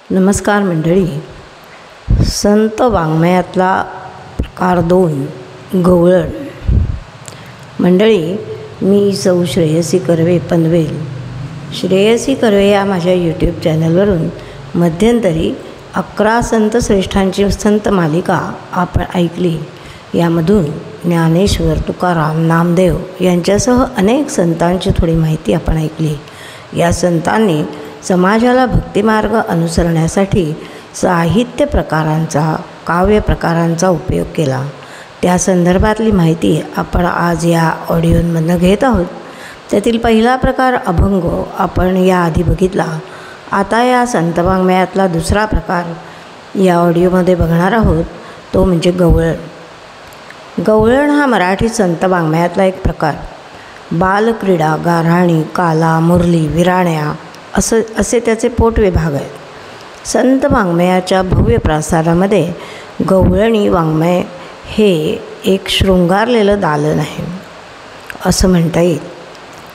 नमस्कार मंडळी. संत वाङ्मयातला प्रकार 2 गवळण. मंडळी, मी सौ श्रेयसी कर्वे पनवेल. श्रेयसी कर्वे या माझ्या यूट्यूब चॅनलवरून मध्यंतरी 11 संत श्रेष्ठांची संत मालिका आपण ऐकली. यामधून ज्ञानेश्वर, तुकाराम, नामदेव यांच्यासह अनेक संतांची थोडी माहिती आपण ऐकली. या संतांनी समाजाला भक्तिमार्ग अनुसरण्यासाठी साहित्य प्रकारांचा, काव्य प्रकारांचा उपयोग केला. त्या संदर्भातली माहिती आपण आज या ऑडिओमधनं घेत आहोत. त्यातील पहिला प्रकार अभंग आपण याआधी बघितला. आता या संत वाङ्मयातला दुसरा प्रकार या ऑडिओमध्ये बघणार आहोत, तो म्हणजे गवळण. गवळण हा मराठी संत वाङ्मयातला एक प्रकार. बालक्रीडा, गाऱ्हाणी, काला, मुरली, विराण्या असे त्याचे पोटविभाग आहेत. संत वाङ्मयाच्या भव्य प्रसारामध्ये गवळणी वाङ्मय हे एक शृंगारलेलं दालन आहे असं म्हणता येईल.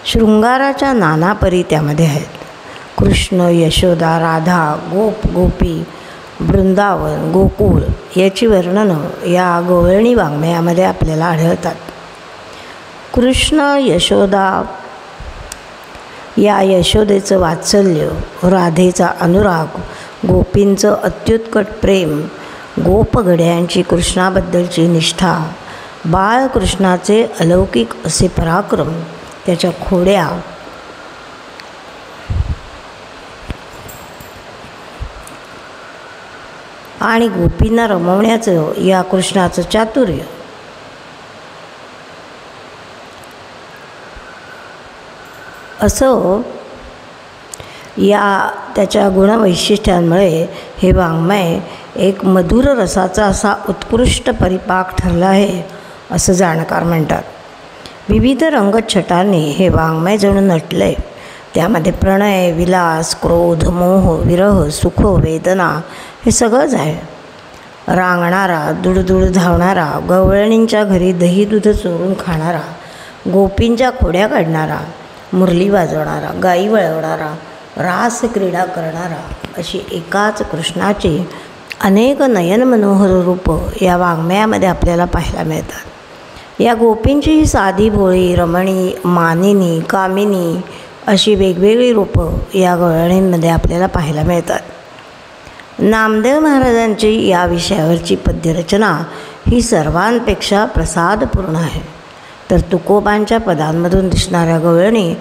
शृंगाराच्या नाना परी त्यामध्ये आहेत. कृष्ण, यशोदा, राधा, गोप, गोपी, वृंदावन, गोकुळ याची वर्णनं या गवळणी वाङ्मयामध्ये आपल्याला आढळतात. कृष्ण, यशोदा, या यशोदेचं वात्सल्य, राधेचा अनुराग, गोपींचं अत्युत्कट प्रेम, गोपगड्यांची कृष्णाबद्दलची निष्ठा, बाळकृष्णाचे अलौकिक असे पराक्रम, त्याच्या खोड्या आणि गोपींना रमवण्याचं या कृष्णाचं चातुर्य, असं या त्याच्या गुणवैशिष्ट्यांमुळे हे वाङ्मय एक मधुर रसाचा असा उत्कृष्ट परिपाक ठरला आहे असं जाणकार म्हणतात. विविध रंगछटांनी हे वाङ्मय जणू नटले. त्यामध्ये प्रणय, विलास, क्रोध, मोह, विरह, सुख, वेदना हे सगळंच आहे. रांगणारा, दुडदुड धावणारा, गवळणींच्या घरी दही दूध चोरून खाणारा, गोपींच्या खोड्या काढणारा, मुरली वाजवणारा, गाई वळवणारा, रास क्रीडा करणारा, अशी एकाच कृष्णाची अनेक नयन मनोहर रूपं या वाङ्मयामध्ये आपल्याला पाहायला मिळतात. या गोपींची ही साधी भोळी, रमणी, मानिनी, कामिनी अशी वेगवेगळी रूपं या गवळणींमध्ये आपल्याला पाहायला मिळतात. नामदेव महाराजांची या विषयावरची पद्यरचना ही सर्वांपेक्षा प्रसादपूर्ण आहे. तर तुकोबांच्या पदांमधून दिसणाऱ्या गवळणी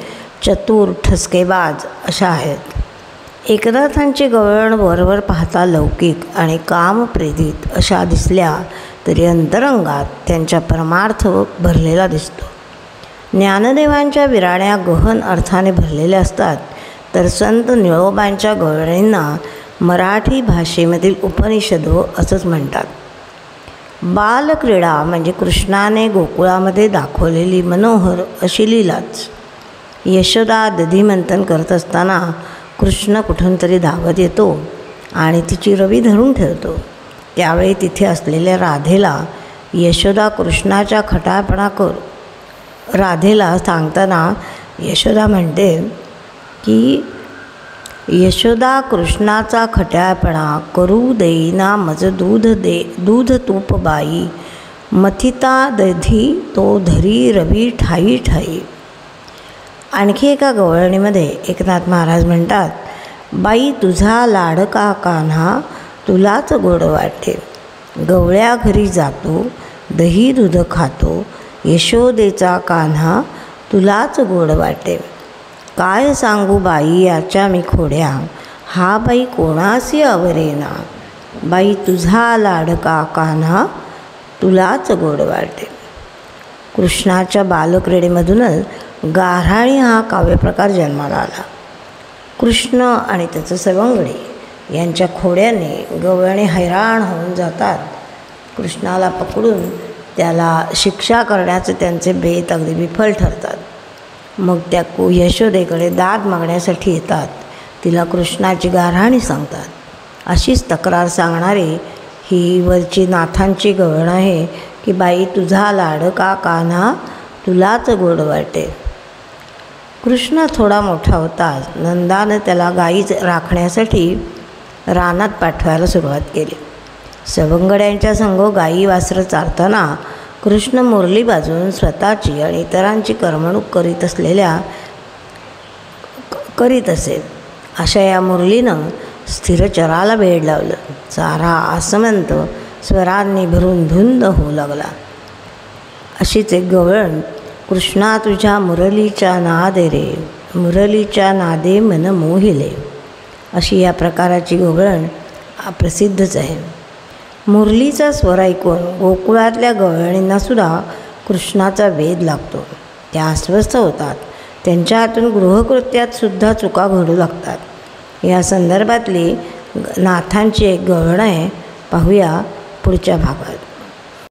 चतुर, ठसकेबाज अशा आहेत. एकनाथांची गवळण वरवर पाहता लौकिक आणि कामप्रेरित अशा दिसल्या तरी अंतरंगात त्यांच्या परमार्थ भरलेला दिसतो. ज्ञानदेवांच्या विराण्या गहन अर्थाने भरलेल्या असतात, तर संत निळोबांच्या गवळणींना मराठी भाषेमधील उपनिषद असंच म्हणतात. बालक्रीडा म्हणजे कृष्णाने गोकुळामध्ये दाखवलेली मनोहर अशी लीलाच. यशोदा दधीमंथन करत असताना कृष्ण कुठून तरी धावत येतो आणि तिची रवी धरून ठेवतो. त्यावेळी तिथे असलेल्या राधेला यशोदा कृष्णाच्या राधेला सांगताना यशोदा म्हणते की यशोदा कृष्णाचा खट्याळपणा करू देईना मज दूध तूप बाई, मथिता दधी तो धरी रवी ठाई ठाई. आणखी एका गवळणीमध्ये एकनाथ महाराज म्हणतात, बाई तुझा लाडका कान्हा तुलाच गोड वाटे, गवळ्या घरी जातो दही दूध खातो, यशोदेचा कान्हा तुलाच गोड वाटे. काय सांगू बाई याच्या मी खोड्या, हा बाई कोणासी अवरेना, बाई तुझा लाडका कान्हा तुलाच गोड वाटे. कृष्णाच्या बालक्रीडेमधूनच गाऱ्हाणी हा काव्यप्रकार जन्माला आला. कृष्ण आणि त्याचं सवंगडी यांच्या खोड्याने गवळणी हैराण होऊन जातात. कृष्णाला पकडून त्याला शिक्षा करण्याचे त्यांचे बेत अगदी विफल ठरतात. मग त्या यशोदेकडे दाद मागण्यासाठी येतात. तिला कृष्णाची गाऱ्हाणी सांगतात. अशीच तक्रार सांगणारी ही वरची नाथांची गवळण आहे की बाई तुझा लाडका कान्हा तुलाच गोड वाटे. कृष्ण थोडा मोठा होताच नंदानं त्याला गाई राखण्यासाठी रानात पाठवायला सुरुवात केली. सवंगड्यांच्या संग गायी वासरं चारताना कृष्ण मुरली वाजवून स्वतःची आणि इतरांची करमणूक करीत असे. अशा या मुरलीनं स्थिरचराला वेड लावलं. चारा आसमंत स्वरांनी भरून धुंद होऊ लागला. अशीच एक गवळण, कृष्णा तुझ्या मुरलीच्या नादे रे, मुरलीच्या नादे मन मोहिले, अशी या प्रकाराची गवळण प्रसिद्धच आहे. मुरलीचा स्वर ऐकून गोकुळातल्या गवळणींना सुद्धा कृष्णाचा वेध लागतो. त्या अस्वस्थ होतात. त्यांच्या हातून गृहकृत्यात सुद्धा चुका घडू लागतात. या संदर्भातली नाथांची एक गवळण आहे, पाहूया पुढच्या भागात.